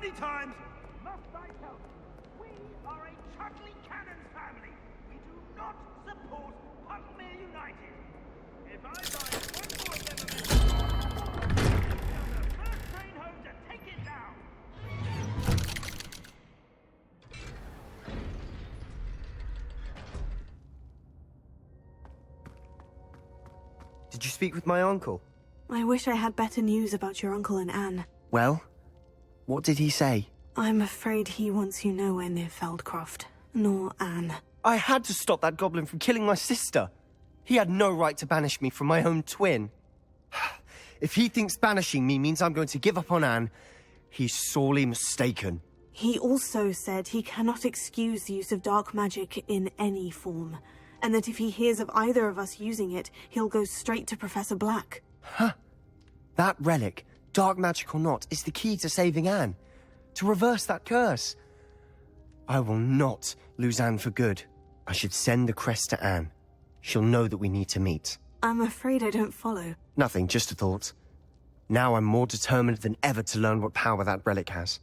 many times must I tell you? We are a Chuckley Cannons family. We do not support Puckmere United. If I find one more of them the first train home to take it down. Did you speak with my uncle? I wish I had better news about your uncle and Anne. Well, what did he say? I'm afraid he wants you nowhere near Feldcroft, nor Anne. I had to stop that goblin from killing my sister. He had no right to banish me from my own twin. If he thinks banishing me means I'm going to give up on Anne, he's sorely mistaken. He also said he cannot excuse the use of dark magic in any form, and that if he hears of either of us using it, he'll go straight to Professor Black. Huh. That relic, dark magic or not, is the key to saving Anne. To reverse that curse. I will not lose Anne for good. I should send the crest to Anne. She'll know that we need to meet. I'm afraid I don't follow. Nothing, just a thought. Now I'm more determined than ever to learn what power that relic has.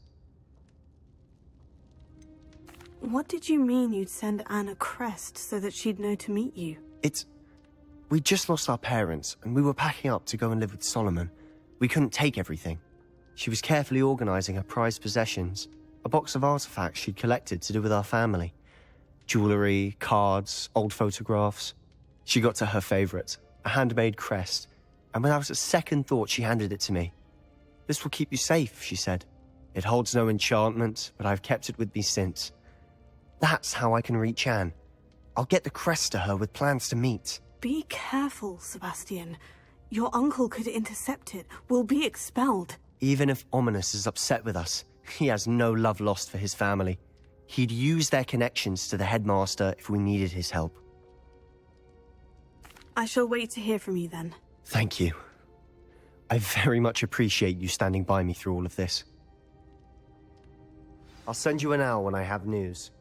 What did you mean you'd send Anne a crest so that she'd know to meet you? We just lost our parents, and we were packing up to go and live with Solomon. We couldn't take everything. She was carefully organizing her prized possessions, a box of artifacts she'd collected to do with our family. Jewelry, cards, old photographs. She got to her favorite, a handmade crest, and without a second thought she handed it to me. This will keep you safe, she said. It holds no enchantment, but I've kept it with me since. That's how I can reach Anne. I'll get the crest to her with plans to meet. Be careful, Sebastian. Your uncle could intercept it. We'll be expelled. Even if Ominous is upset with us, he has no love lost for his family. He'd use their connections to the headmaster if we needed his help. I shall wait to hear from you then. Thank you. I very much appreciate you standing by me through all of this. I'll send you an owl when I have news.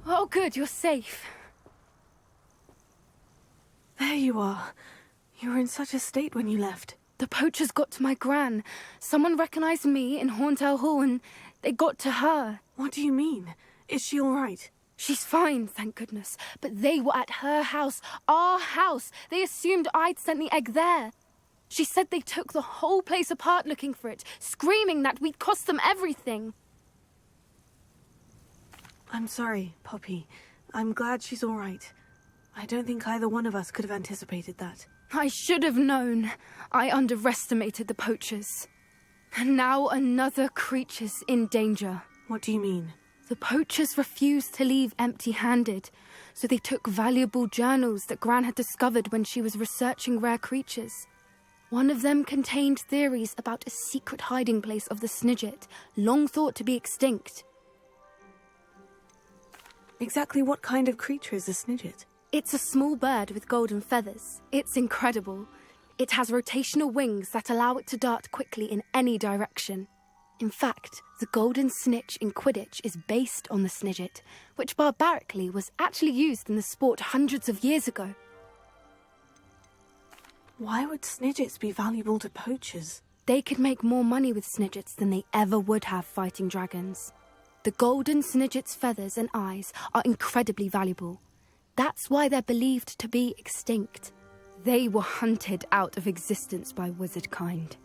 Oh, good, you're safe. There you are. You were in such a state when you left. The poachers got to my gran. Someone recognized me in Horntail Hall and they got to her. What do you mean? Is she all right? She's fine, thank goodness. But they were at her house, our house. They assumed I'd sent the egg there. She said they took the whole place apart looking for it, screaming that we'd cost them everything. I'm sorry, Poppy. I'm glad she's all right. I don't think either one of us could have anticipated that. I should have known. I underestimated the poachers. And now another creature's in danger. What do you mean? The poachers refused to leave empty-handed, so they took valuable journals that Gran had discovered when she was researching rare creatures. One of them contained theories about a secret hiding place of the Snidget, long thought to be extinct. Exactly what kind of creature is a Snidget? It's a small bird with golden feathers. It's incredible. It has rotational wings that allow it to dart quickly in any direction. In fact, the golden snitch in Quidditch is based on the Snidget, which barbarically was actually used in the sport hundreds of years ago. Why would Snidgets be valuable to poachers? They could make more money with Snidgets than they ever would have fighting dragons. The golden Snidget's feathers and eyes are incredibly valuable. That's why they're believed to be extinct. They were hunted out of existence by wizard kind.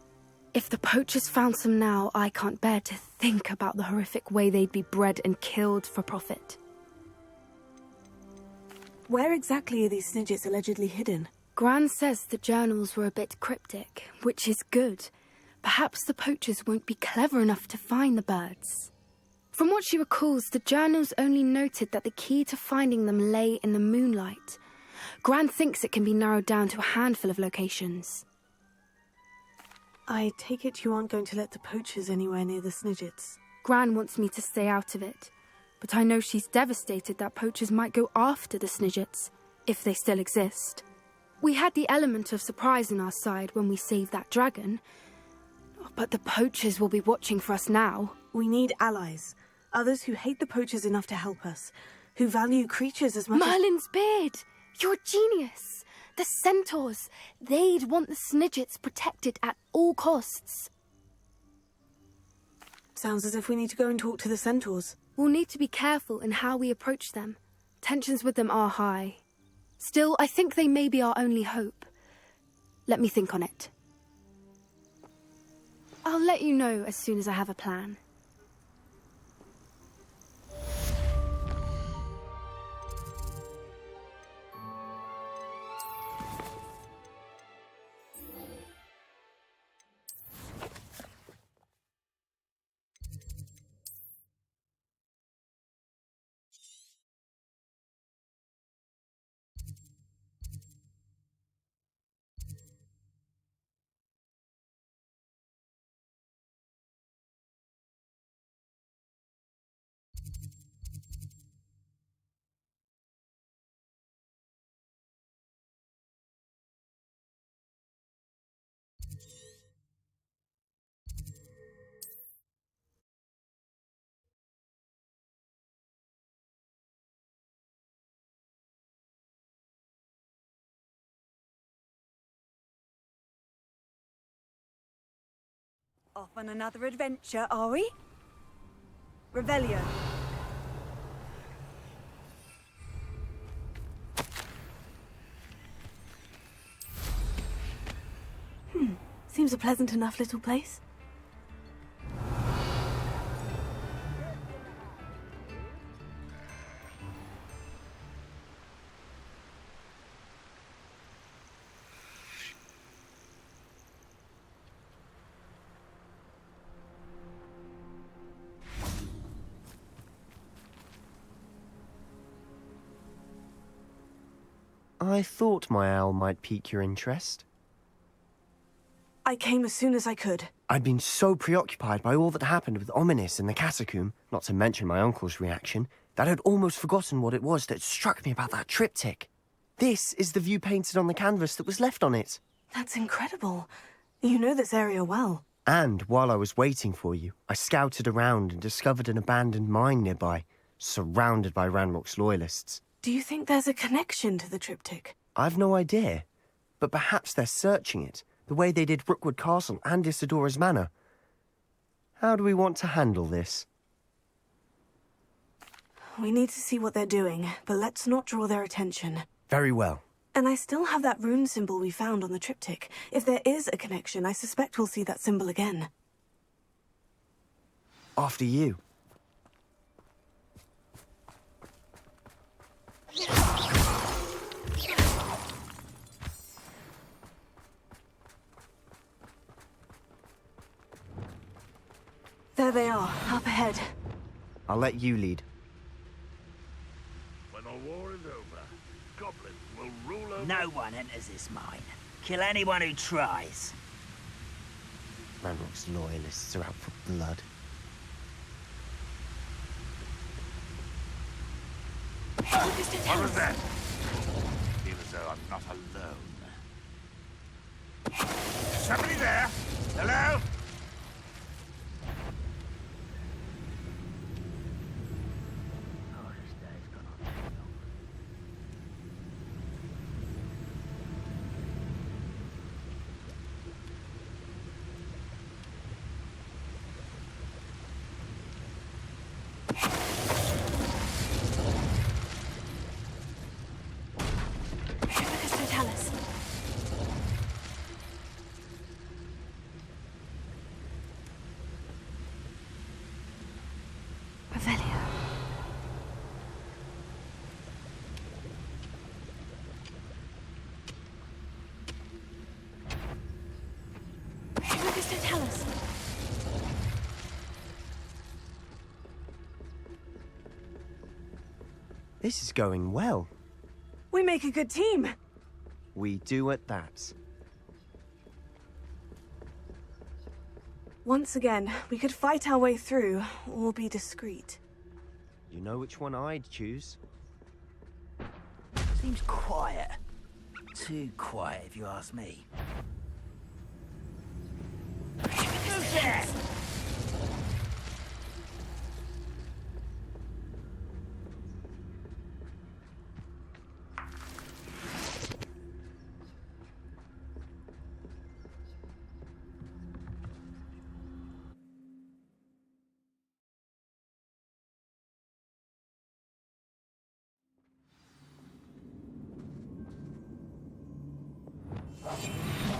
If the poachers found some now, I can't bear to think about the horrific way they'd be bred and killed for profit. Where exactly are these Snidgets allegedly hidden? Gran says the journals were a bit cryptic, which is good. Perhaps the poachers won't be clever enough to find the birds. From what she recalls, the journals only noted that the key to finding them lay in the moonlight. Gran thinks it can be narrowed down to a handful of locations. I take it you aren't going to let the poachers anywhere near the Snidgets. Gran wants me to stay out of it, but I know she's devastated that poachers might go after the Snidgets, if they still exist. We had the element of surprise on our side when we saved that dragon, but the poachers will be watching for us now. We need allies. Others who hate the poachers enough to help us, who value creatures as much Merlin's beard! You're a genius! The centaurs! They'd want the Snidgets protected at all costs. Sounds as if we need to go and talk to the centaurs. We'll need to be careful in how we approach them. Tensions with them are high. Still, I think they may be our only hope. Let me think on it. I'll let you know as soon as I have a plan. Off on another adventure, are we? Revelio. Seems a pleasant enough little place. I thought my owl might pique your interest. I came as soon as I could. I'd been so preoccupied by all that happened with Ominis in the catacomb, not to mention my uncle's reaction, that I'd almost forgotten what it was that struck me about that triptych. This is the view painted on the canvas that was left on it. That's incredible. You know this area well. And while I was waiting for you, I scouted around and discovered an abandoned mine nearby, surrounded by Ranrock's loyalists. Do you think there's a connection to the triptych? I've no idea, but perhaps they're searching it, the way they did Rookwood Castle and Isidora's Manor. How do we want to handle this? We need to see what they're doing, but let's not draw their attention. Very well. And I still have that rune symbol we found on the triptych. If there is a connection, I suspect we'll see that symbol again. After you. There they are, up ahead. I'll let you lead. When the war is over, goblins will rule over... No one enters this mine. Kill anyone who tries. Ranrock's loyalists are out for blood. What was that? I feel as though I'm not alone. Somebody there? Hello? Oh, this day's gone on too long. Revelio. This is going well. We make a good team. We do at that. Once again, we could fight our way through, or be discreet. You know which one I'd choose. Seems quiet. Too quiet, if you ask me. Who's that?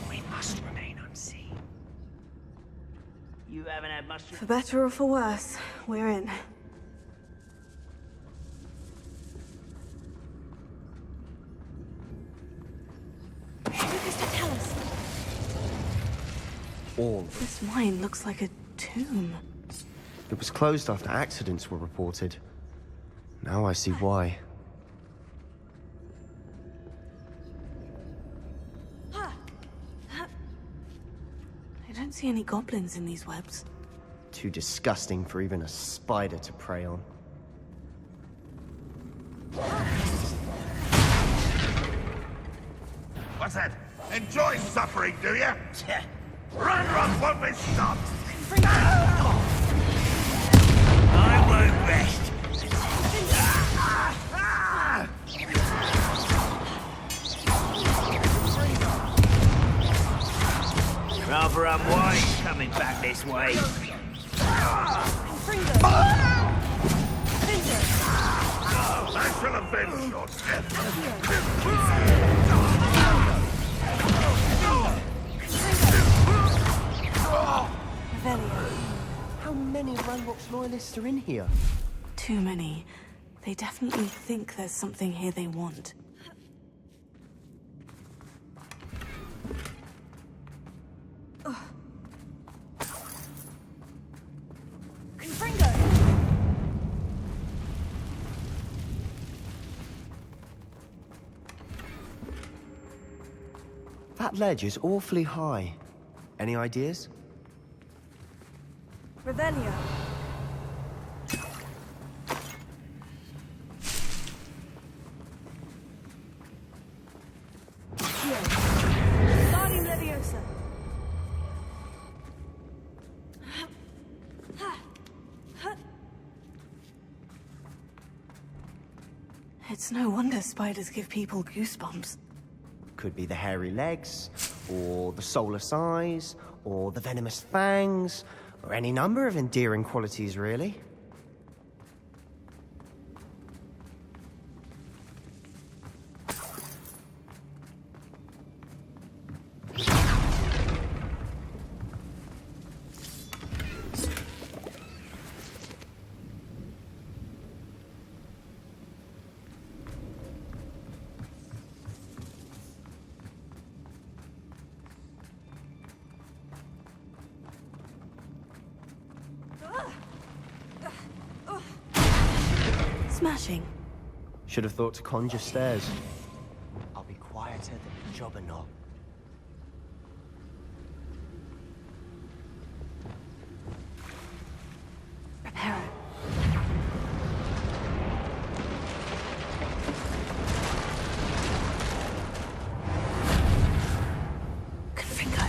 We must remain unseen. You haven't had much... For better or for worse, we're in. Tell us. All. This mine looks like a tomb. It was closed after accidents were reported. Now I see why. I don't see any goblins in these webs. Too disgusting for even a spider to prey on. What's that? Enjoy suffering, do you? Run, won't be stopped! I won't rest. Rather unwise coming back this way. I shall avenge your death! How many Ranrock's loyalists are in here? Too many. They definitely think there's something here they want. That ledge is awfully high. Any ideas? Revelio. Starting Leviosa. It's no wonder spiders give people goosebumps. Could be the hairy legs, or the soulless eyes, or the venomous fangs, or any number of endearing qualities, really. Smashing. Should have thought to conjure stairs. I'll be quieter than a jobberknoll. Prepare. Confringo.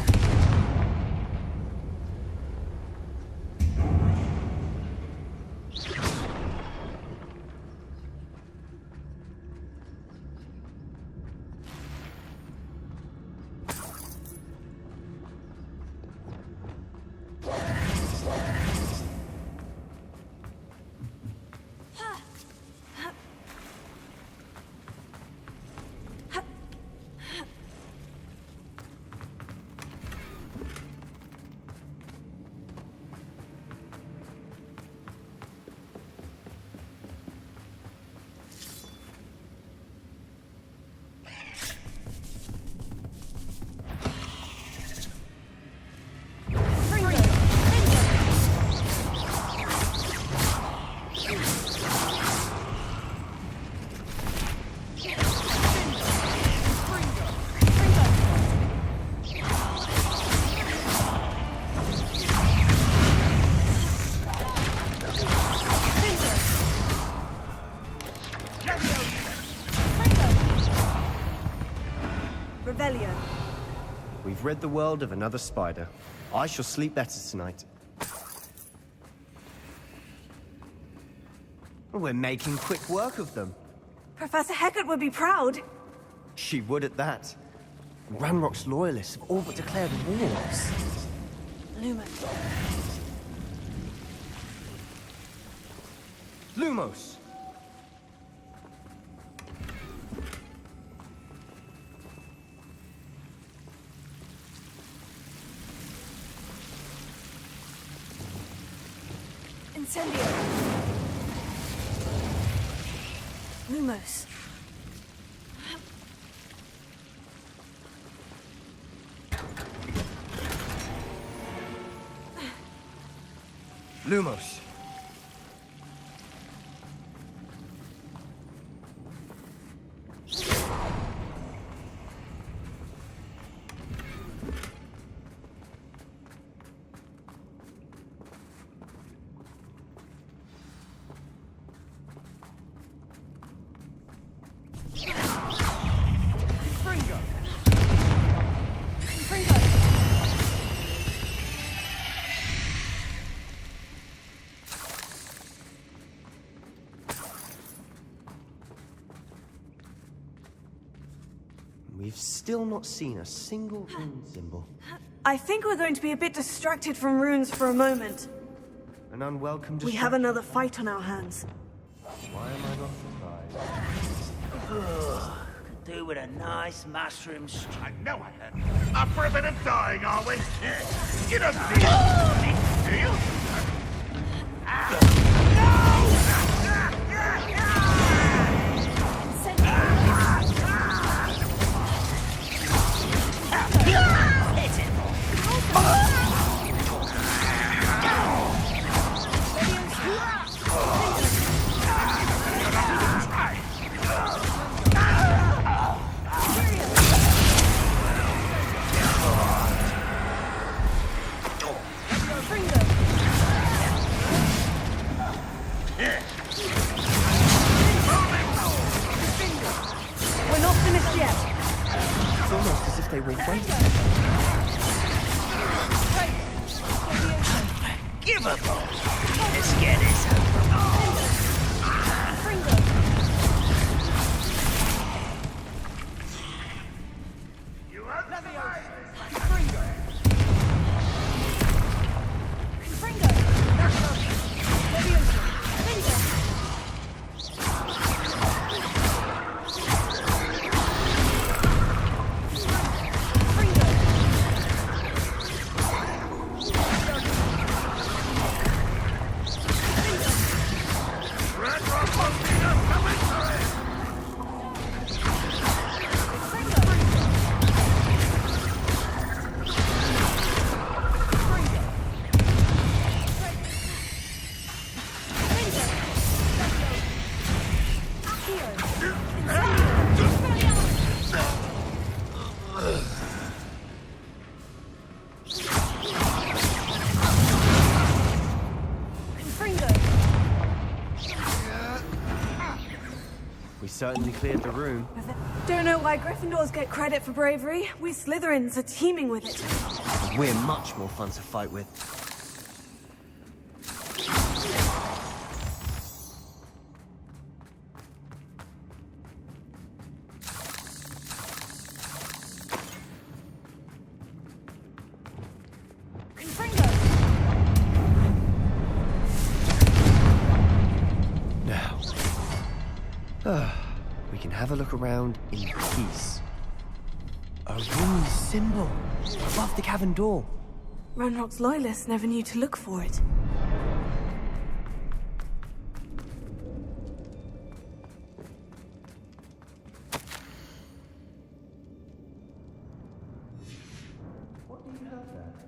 We've rid the world of another spider. I shall sleep better tonight. We're making quick work of them. Professor Hecat would be proud. She would at that. Ranrock's loyalists have all but declared war. Lumos. Lumos! Incendio. Lumos. Lumos. We've still not seen a single rune symbol. I think we're going to be a bit distracted from runes for a moment. An unwelcome We distraction. have another fight on our hands. Why am I not surprised? Could do with a nice mushroom stew. I know I have. Up for a bit of dying, are we? You don't see it, do you? We're not finished yet. It's almost as if they were waiting. Give up. Let's get this You understand? We certainly cleared the room. Don't know why Gryffindors get credit for bravery. We Slytherins are teeming with it. We're much more fun to fight with. Now, we can have a look around in peace. A rune symbol above the cavern door. Ranrock's loyalists never knew to look for it.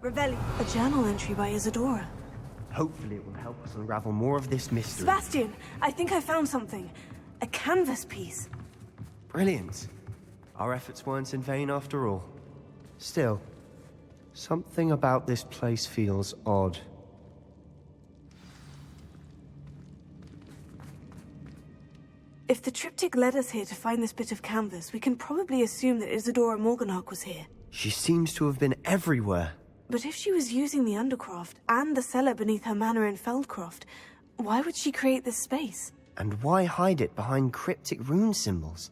Revelli. A journal entry by Isadora. Hopefully it will help us unravel more of this mystery. Sebastian, I think I found something. A canvas piece. Brilliant. Our efforts weren't in vain after all. Still, something about this place feels odd. If the triptych led us here to find this bit of canvas, we can probably assume that Isadora Morganach was here. She seems to have been everywhere. But if she was using the Undercroft and the cellar beneath her manor in Feldcroft, why would she create this space? And why hide it behind cryptic rune symbols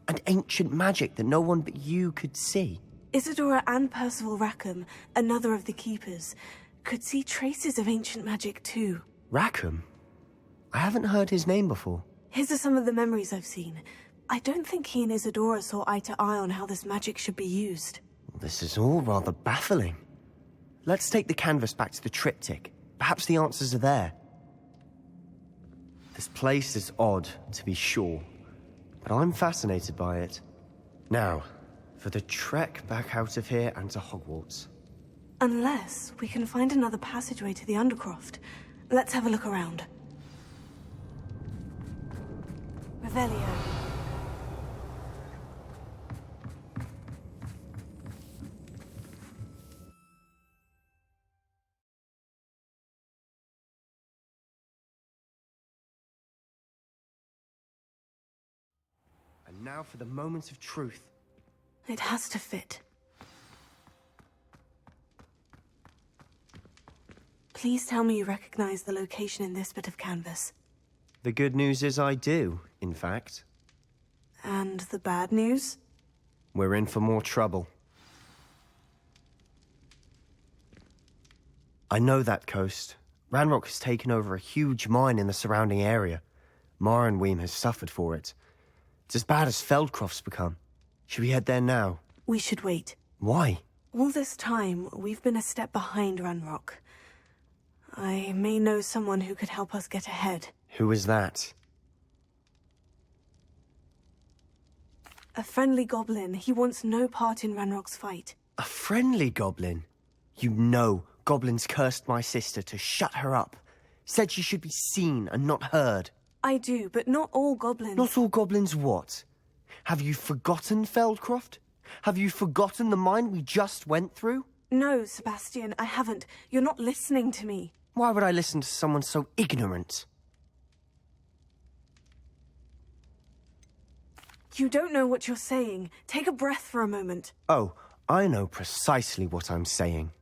and ancient magic that no one but you could see? Isadora and Percival Rackham, another of the Keepers, could see traces of ancient magic too. Rackham? I haven't heard his name before. His are some of the memories I've seen. I don't think he and Isadora saw eye to eye on how this magic should be used. This is all rather baffling. Let's take the canvas back to the triptych. Perhaps the answers are there. This place is odd, to be sure, but I'm fascinated by it. Now, for the trek back out of here and to Hogwarts. Unless we can find another passageway to the Undercroft. Let's have a look around. Revelio. And now for the moment of truth. It has to fit. Please tell me you recognize the location in this bit of canvas. The good news is I do, in fact. And the bad news? We're in for more trouble. I know that coast. Ranrock has taken over a huge mine in the surrounding area. Marrenweem has suffered for it. It's as bad as Feldcroft's become. Should we head there now? We should wait. Why? All this time, we've been a step behind Ranrock. I may know someone who could help us get ahead. Who is that? A friendly goblin. He wants no part in Ranrock's fight. A friendly goblin? You know goblins cursed my sister to shut her up. Said she should be seen and not heard. I do, but not all goblins. Not all goblins what? Have you forgotten Feldcroft? Have you forgotten the mine we just went through? No, Sebastian, I haven't. You're not listening to me. Why would I listen to someone so ignorant? You don't know what you're saying. Take a breath for a moment. Oh, I know precisely what I'm saying.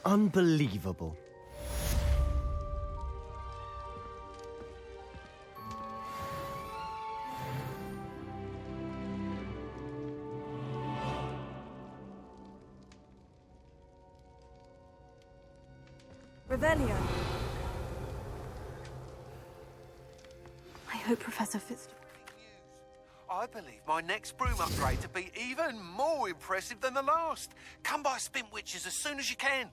Unbelievable. Revelio. I hope Professor Fitz... I believe my next broom upgrade to be even more impressive than the last. Come by Spintwitches as soon as you can.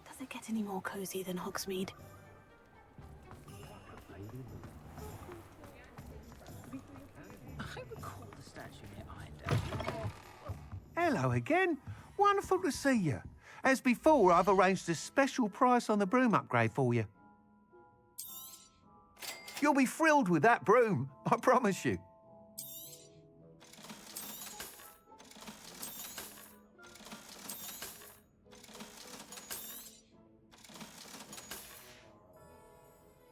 Does it get any more cozy than Hogsmeade? I recall the statue near Iron. Hello again. Wonderful to see you. As before, I've arranged a special price on the broom upgrade for you. You'll be thrilled with that broom, I promise you.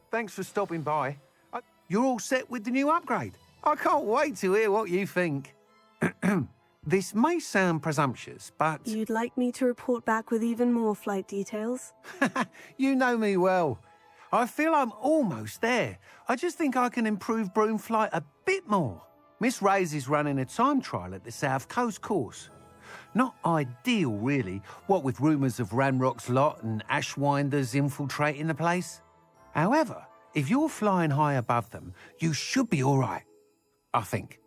Thanks for stopping by. You're all set with the new upgrade. I can't wait to hear what you think. This may sound presumptuous, but... You'd like me to report back with even more flight details? You know me well. I feel I'm almost there. I just think I can improve broom flight a bit more. Miss Ray's is running a time trial at the South Coast course. Not ideal, really, what with rumours of Ranrock's lot and Ashwinders infiltrating the place. However, if you're flying high above them, you should be all right, I think.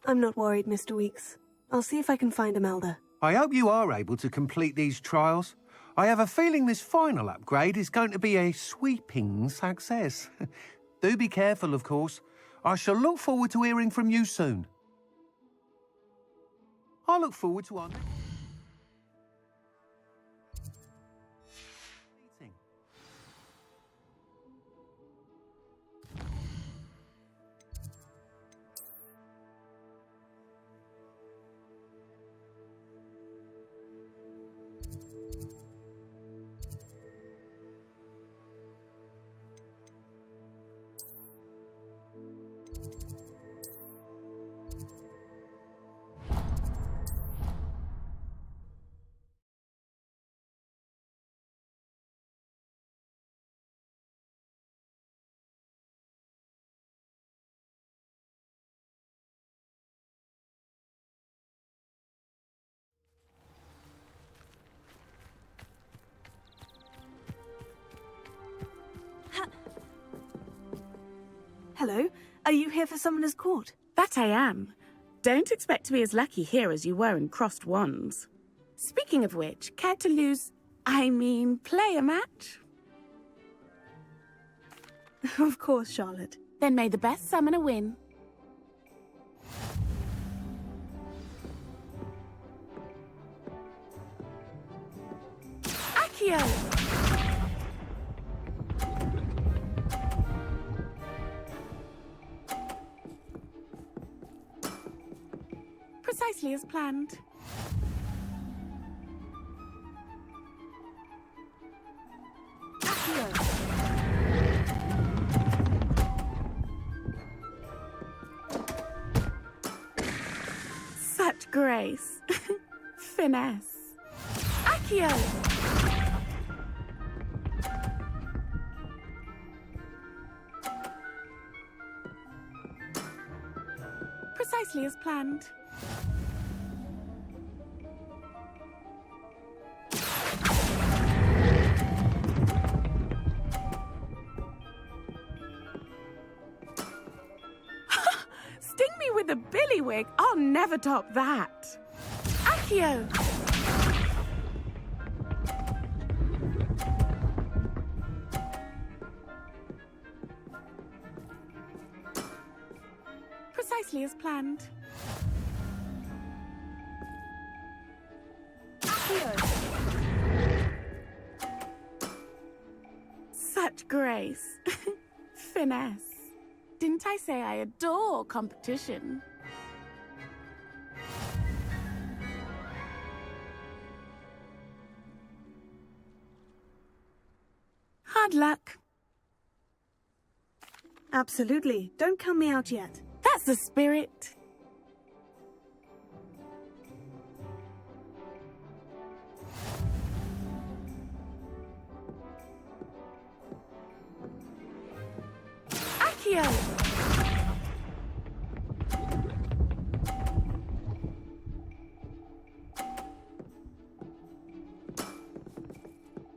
I'm not worried, Mr. Weeks. I'll see if I can find Imelda. I hope you are able to complete these trials. I have a feeling this final upgrade is going to be a sweeping success. Do be careful, of course. I shall look forward to hearing from you soon. I look forward to our... Hello. Are you here for Summoner's Court? That I am. Don't expect to be as lucky here as you were in Crossed Wands. Speaking of which, care to play a match? Of course, Charlotte. Then may the best summoner win. Accio! Precisely as planned. Accio! Such grace. Finesse. Accio! Precisely as planned. Sting me with a billywig. I'll never top that. Accio! Precisely as planned. Accio! Such grace. Finesse. Didn't I say I adore competition? Hard luck. Absolutely. Don't count me out yet. That's the spirit. Accio!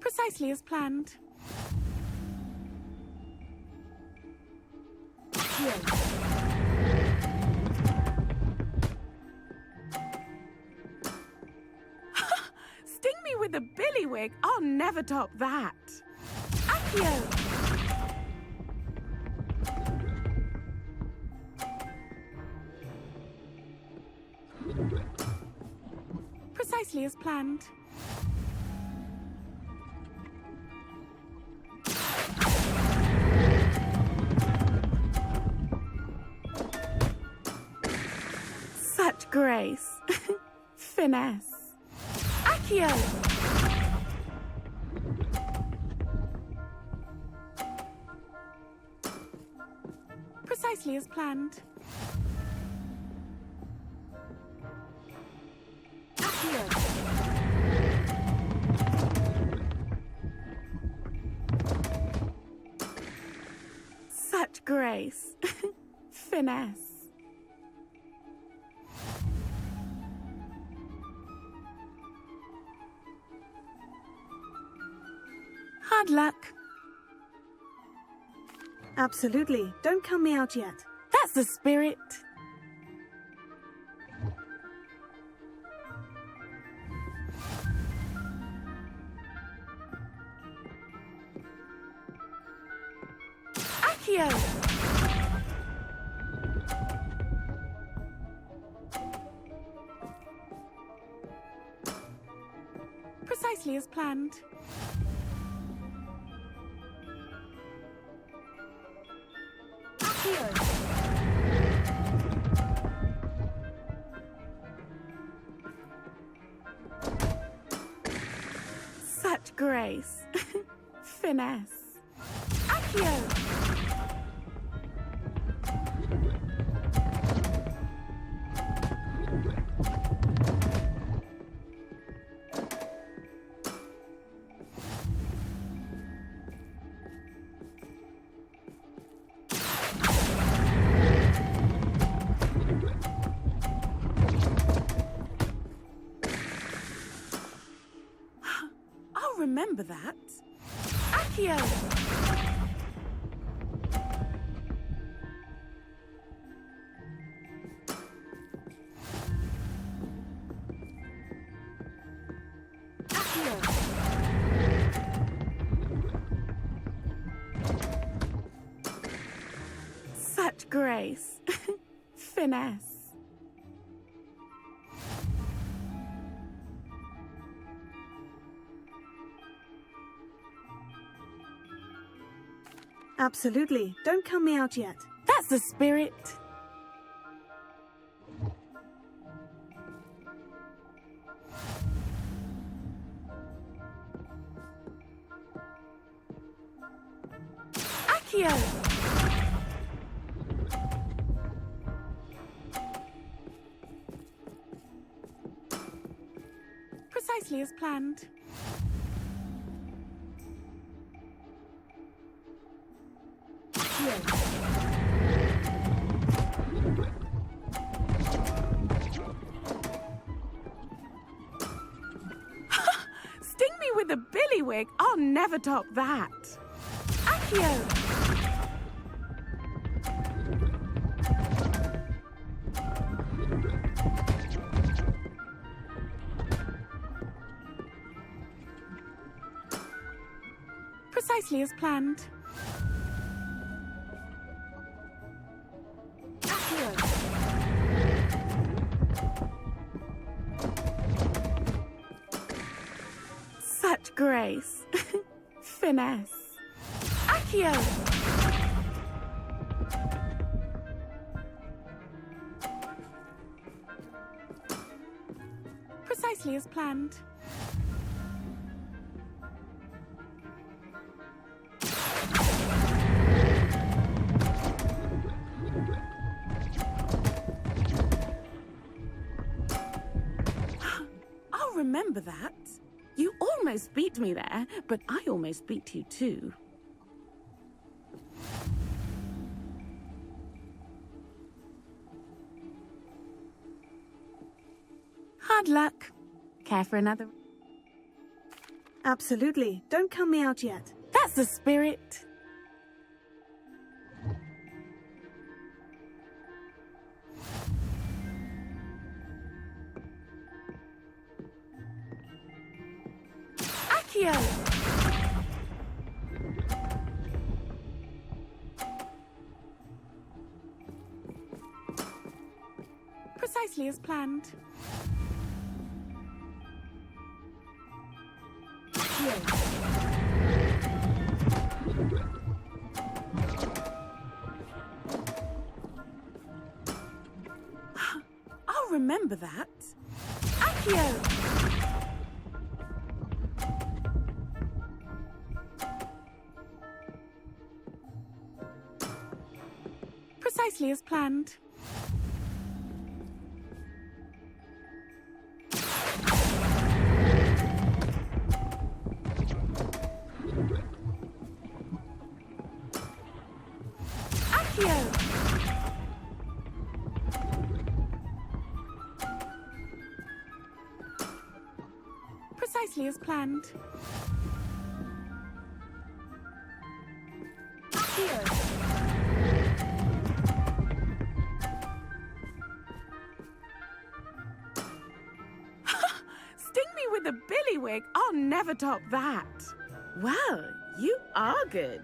Precisely as planned. Accio! Sting me with a billywig. I'll never top that. Accio! Precisely as planned. Such grace. Finesse. Accio! Precisely as planned. Accio! Such grace. Finesse. Hard luck. Absolutely. Don't count me out yet. That's the spirit. Accio! Precisely as planned. Accio! Such grace. Finesse. Accio! Remember that. Accio! Such grace. Finesse. Absolutely. Don't count me out yet. That's the spirit. Accio! Precisely as planned. Sting me with a billywig. I'll never top that. Accio! Precisely as planned. Such grace. Finesse. Accio! Precisely as planned. I'll remember that. You almost beat me there, but I almost beat you too. Hard luck. Care for another? Absolutely. Don't count me out yet. That's the spirit. Accio! Precisely as planned. I'll remember that. Accio! Precisely as planned. Accio! Precisely as planned. Accio! Sting me with a billywig. I'll never top that. Well, you are good.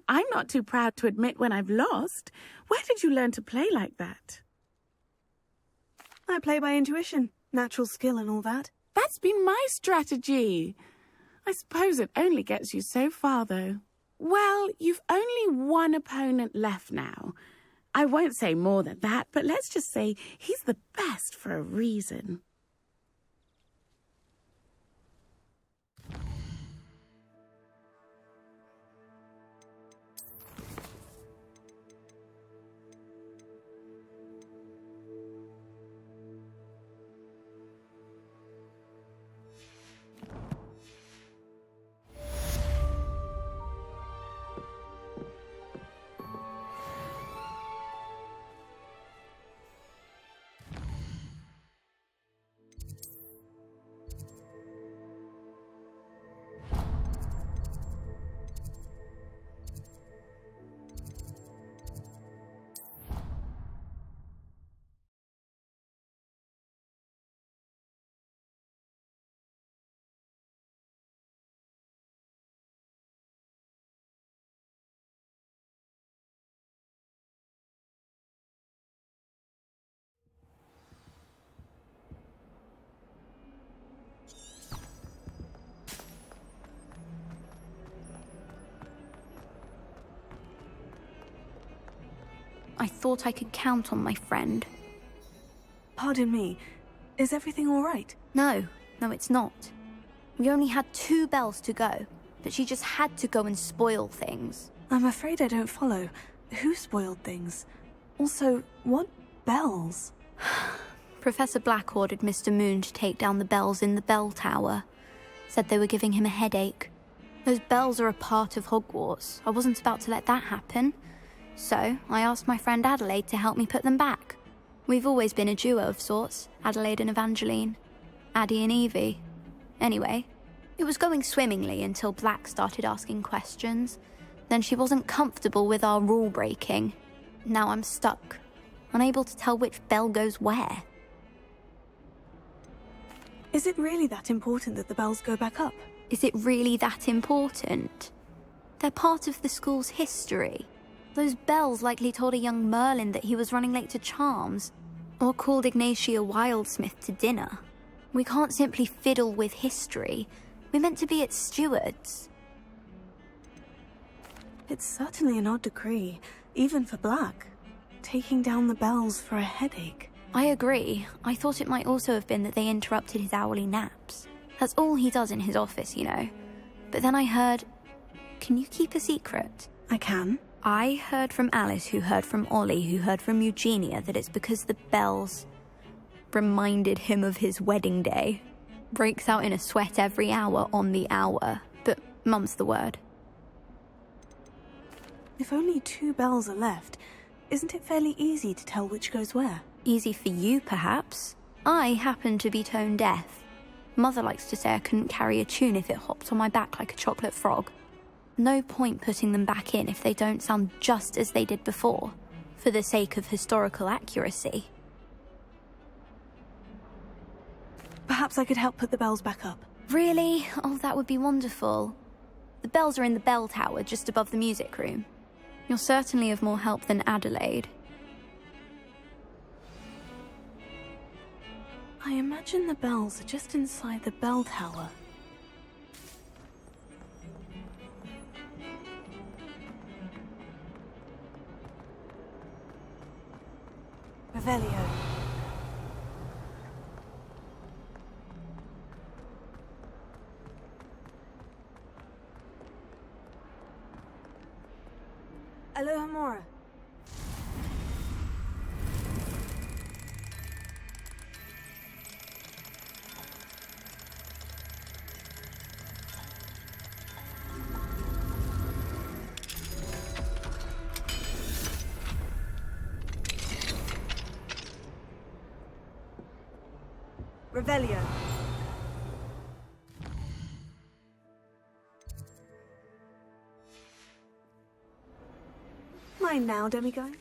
I'm not too proud to admit when I've lost. Where did you learn to play like that? I play by intuition, natural skill and all that. That's been my strategy. I suppose it only gets you so far, though. Well, you've only one opponent left now. I won't say more than that, but let's just say he's the best for a reason. I thought I could count on my friend. Pardon me, is everything all right? No, it's not. We only had 2 bells to go, but she just had to go and spoil things. I'm afraid I don't follow. Who spoiled things? Also, what bells? Professor Black ordered Mr. Moon to take down the bells in the bell tower. Said they were giving him a headache. Those bells are a part of Hogwarts. I wasn't about to let that happen. So, I asked my friend Adelaide to help me put them back. We've always been a duo of sorts, Adelaide and Evangeline. Addie and Evie. Anyway, it was going swimmingly until Black started asking questions. Then she wasn't comfortable with our rule breaking. Now I'm stuck, unable to tell which bell goes where. Is it really that important that the bells go back up? Is it really that important? They're part of the school's history. Those bells likely told a young Merlin that he was running late to Charms, or called Ignatia Wildsmith to dinner. We can't simply fiddle with history. We're meant to be its stewards. It's certainly an odd decree, even for Black. Taking down the bells for a headache. I agree. I thought it might also have been that they interrupted his hourly naps. That's all he does in his office, you know. But then I heard... Can you keep a secret? I can. I heard from Alice, who heard from Ollie, who heard from Eugenia, that it's because the bells reminded him of his wedding day. Breaks out in a sweat every hour on the hour, but mum's the word. If only 2 bells are left, isn't it fairly easy to tell which goes where? Easy for you, perhaps. I happen to be tone deaf. Mother likes to say I couldn't carry a tune if it hopped on my back like a chocolate frog. No point putting them back in if they don't sound just as they did before, for the sake of historical accuracy. Perhaps I could help put the bells back up. Really? Oh, that would be wonderful. The bells are in the bell tower just above the music room. You're certainly of more help than Adelaide. I imagine the bells are just inside the bell tower. Revelio. Alohomora. Revelio. Mine now, demigod. Mr.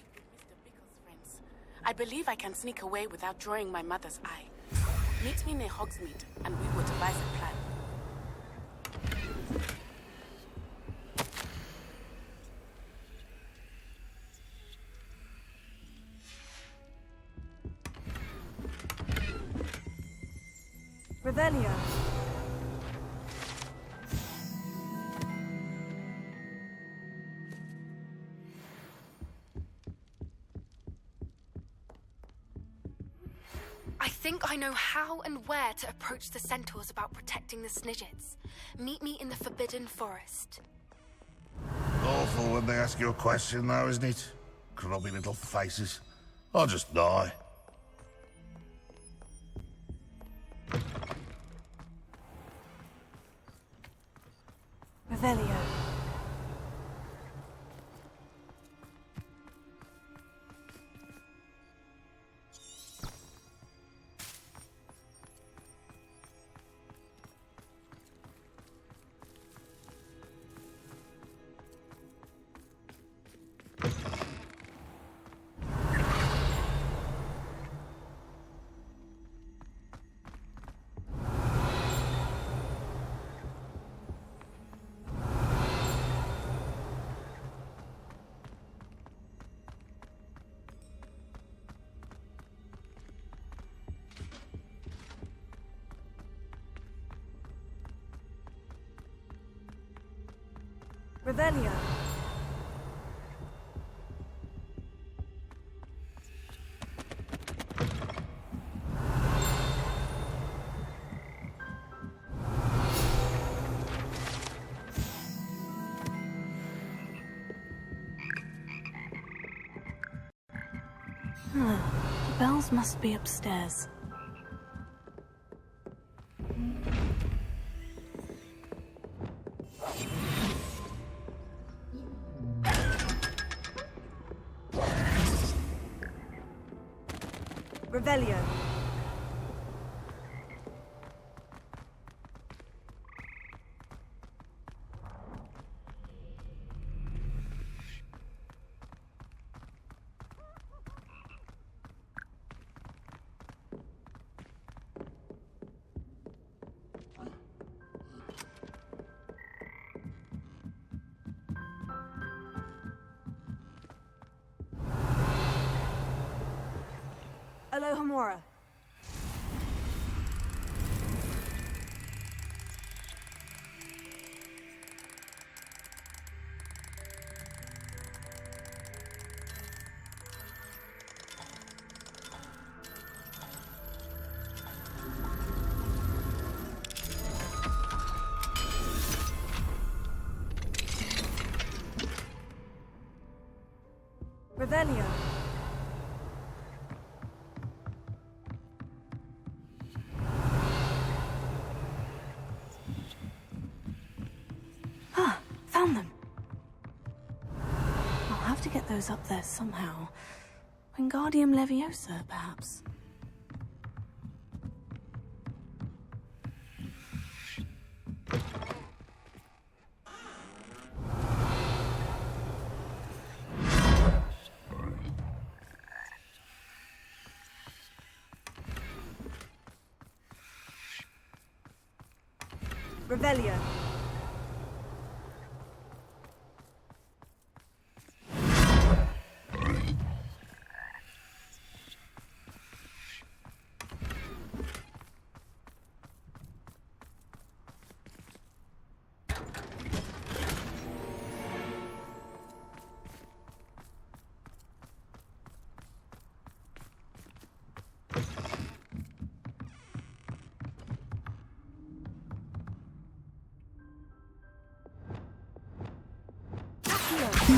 Pickle's friends. I believe I can sneak away without drawing my mother's eye. Meet me near Hogsmeade, and we will devise a plan. Revelio. I think I know how and where to approach the centaurs about protecting the Snidgets. Meet me in the Forbidden Forest. Awful when they ask you a question, though, isn't it? Grubby little faces. I'll just die. Revelio. Revelio. bells must be upstairs. Revelio. Alohomora. Revelio. Found them. I'll have to get those up there somehow. Wingardium Leviosa, perhaps. Revelio.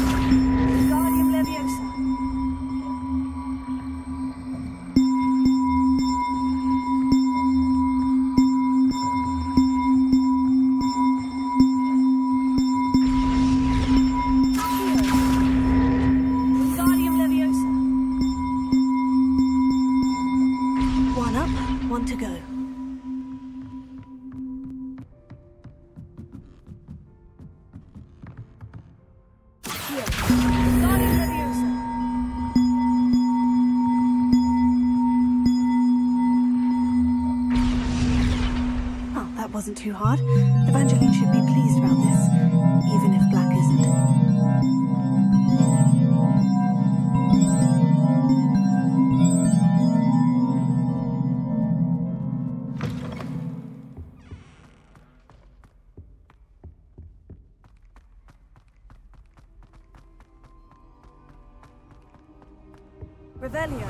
Wingardium Leviosa. Wingardium Leviosa. One up, one to go. Wingardium Leviosa. Oh, that wasn't too hard. Evangeline should be pleased about this, even if Black isn't. Revelio.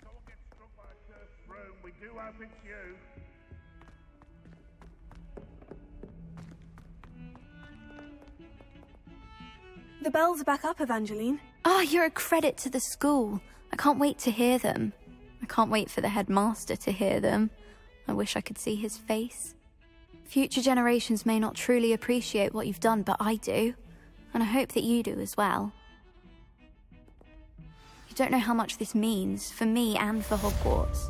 Someone gets struck by a cursed room, we do hope it's you. The bells are back up, Evangeline. Ah, you're a credit to the school. I can't wait to hear them. I can't wait for the headmaster to hear them. I wish I could see his face. Future generations may not truly appreciate what you've done, but I do. And I hope that you do as well. You don't know how much this means for me and for Hogwarts.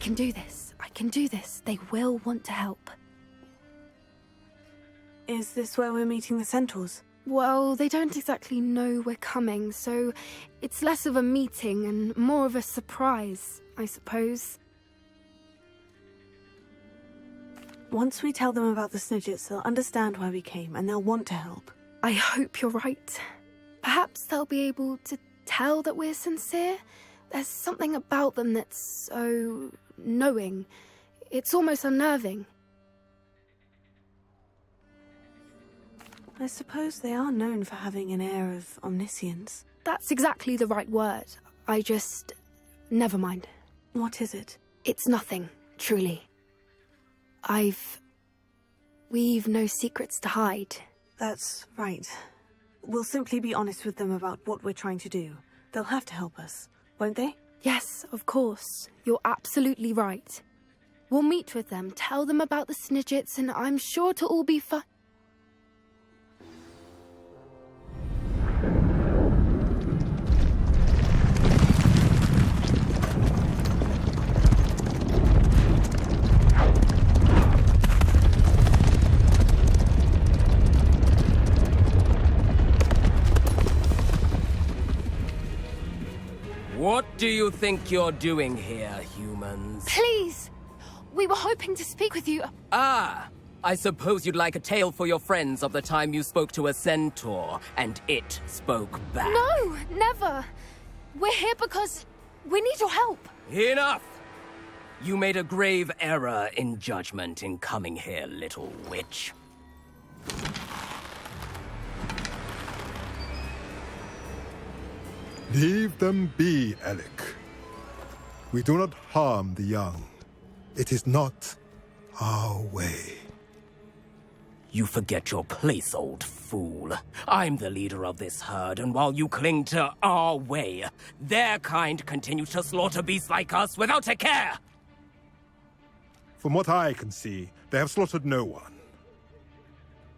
can do this. I can do this. They will want to help. Is this where we're meeting the centaurs? Well, they don't exactly know we're coming, so it's less of a meeting and more of a surprise, I suppose. Once we tell them about the Snidgets, they'll understand why we came and they'll want to help. I hope you're right. Perhaps they'll be able to tell that we're sincere. There's something about them that's so knowing. It's almost unnerving. I suppose they are known for having an air of omniscience. That's exactly the right word. I just... never mind. What is it? It's nothing, truly. We've no secrets to hide. That's right. We'll simply be honest with them about what we're trying to do. They'll have to help us, won't they? Yes, of course. You're absolutely right. We'll meet with them, tell them about the Snidgets, and I'm sure to all be fine. What do you think you're doing here, humans? Please! We were hoping to speak with you. Ah! I suppose you'd like a tale for your friends of the time you spoke to a centaur, and it spoke back. No, never. We're here because we need your help. Enough! You made a grave error in judgment in coming here, little witch. Leave them be, Alec. We do not harm the young. It is not our way. You forget your place, old fool. I'm the leader of this herd, and while you cling to our way, their kind continue to slaughter beasts like us without a care! From what I can see, they have slaughtered no one.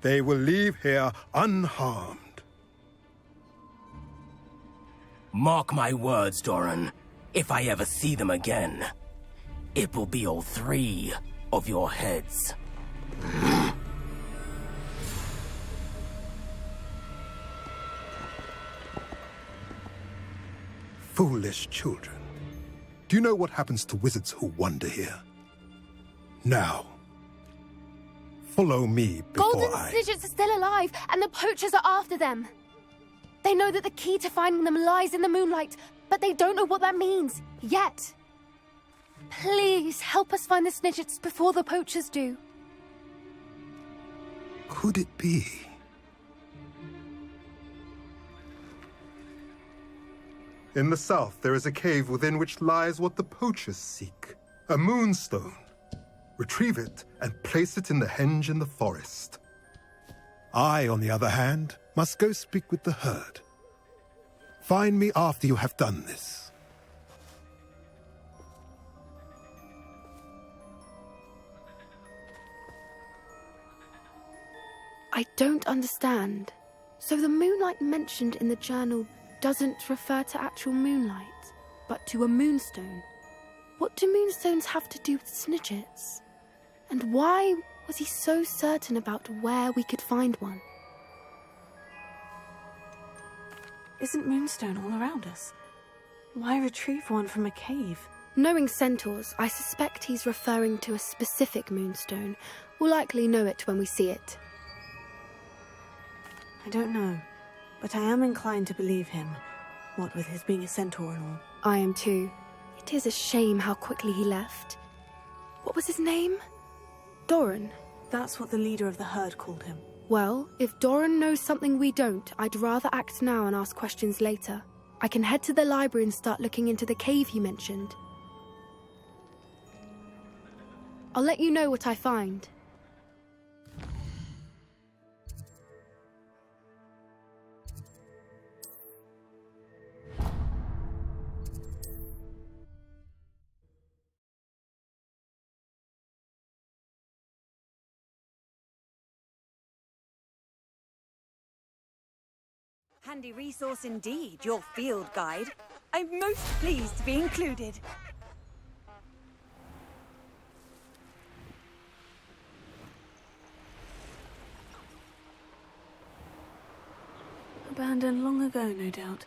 They will leave here unharmed. Mark my words, Doran. If I ever see them again, it will be all 3 of your heads. Foolish children. Do you know what happens to wizards who wander here? Now, follow me before Golden Snidgets are still alive, and the poachers are after them. They know that the key to finding them lies in the moonlight, but they don't know what that means, yet. Please, help us find the Snidgets before the poachers do. Could it be? In the south, there is a cave within which lies what the poachers seek. A moonstone. Retrieve it and place it in the henge in the forest. I, on the other hand, must go speak with the herd. Find me after you have done this. I don't understand. So the moonlight mentioned in the journal doesn't refer to actual moonlight, but to a moonstone. What do moonstones have to do with Snidgets? And why was he so certain about where we could find one? Isn't moonstone all around us? Why retrieve one from a cave? Knowing centaurs, I suspect he's referring to a specific moonstone. We'll likely know it when we see it. I don't know, but I am inclined to believe him, what with his being a centaur and all. I am too. It is a shame how quickly he left. What was his name? Doran. That's what the leader of the herd called him. Well, if Doran knows something we don't, I'd rather act now and ask questions later. I can head to the library and start looking into the cave you mentioned. I'll let you know what I find. Handy resource indeed, your field guide. I'm most pleased to be included. Abandoned long ago, no doubt.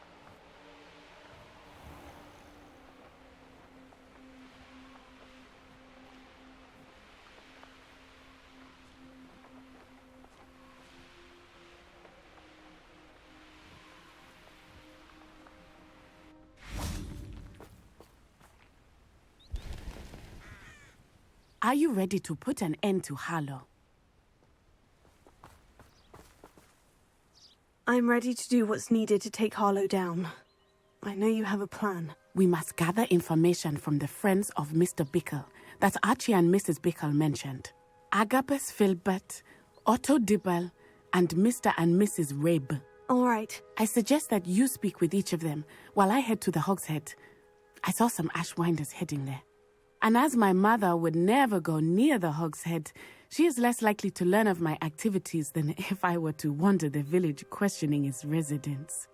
Are you ready to put an end to Harlow? I'm ready to do what's needed to take Harlow down. I know you have a plan. We must gather information from the friends of Mr. Bickle that Archie and Mrs. Bickle mentioned. Agabus Filbert, Otto Dibble, and Mr. and Mrs. Rabe. All right. I suggest that you speak with each of them while I head to the Hogshead. I saw some Ashwinders heading there. And as my mother would never go near the Hogshead, she is less likely to learn of my activities than if I were to wander the village questioning its residents.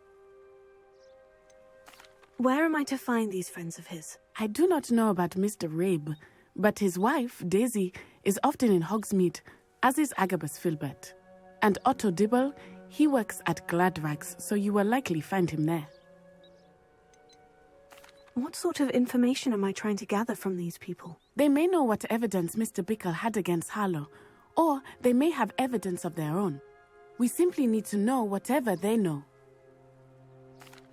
Where am I to find these friends of his? I do not know about Mr. Rabe, but his wife, Daisy, is often in Hogsmeade, as is Agabus Filbert. And Otto Dibble, he works at Gladrags, so you will likely find him there. What sort of information am I trying to gather from these people? They may know what evidence Mr. Bickle had against Harlow, or they may have evidence of their own. We simply need to know whatever they know.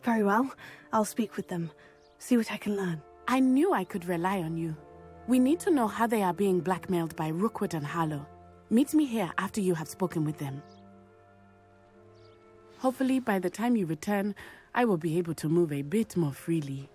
Very well. I'll speak with them. See what I can learn. I knew I could rely on you. We need to know how they are being blackmailed by Rookwood and Harlow. Meet me here after you have spoken with them. Hopefully, by the time you return, I will be able to move a bit more freely.